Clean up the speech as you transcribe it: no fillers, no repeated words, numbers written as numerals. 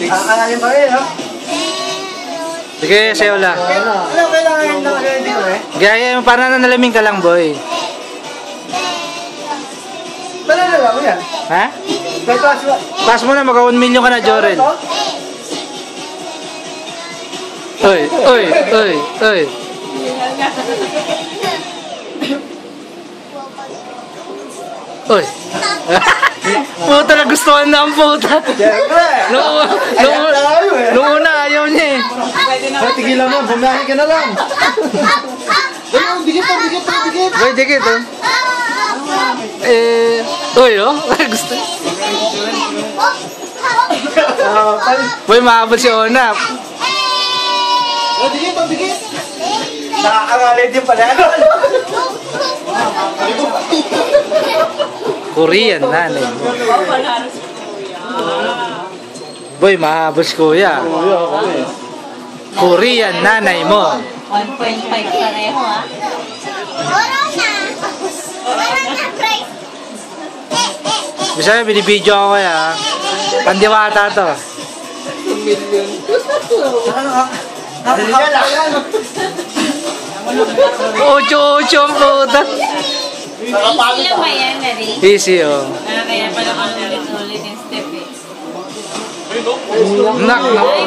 Akalin pa rin, ha? Sige, sayo lang. Ano kailangan ng ready ko eh? Gaya yung parang nanalaming ka lang, boy. Palala mo yan? Ha? May pass ba? Pass mo na, magka 1 million ka na, Jorel. Oy, oy, oy, oy. Oy. Puta, nagustuhan na ang puta. Siyempre! Nung una, ayaw niya eh. Tigilan mo, bumiyahin ka na lang. Ayun, dikit pa, dikit pa, dikit. Boy, dikit oh. Uy oh, gusto. Boy, mahabol si Onap. Oh, dikit pa, dikit. Nakakangalay din pala. Korean nanay mo. Boy, mahabol si Kuya. Korean nanay mo. 1.5 pareho ah. Bisa binibidyo ako kaya. Pandiwata to. Ocho ang puta. Easy lang ba yan, Nari? Easy oh. Kaya pala ulit-ulit yung step eh. Nak. Ay,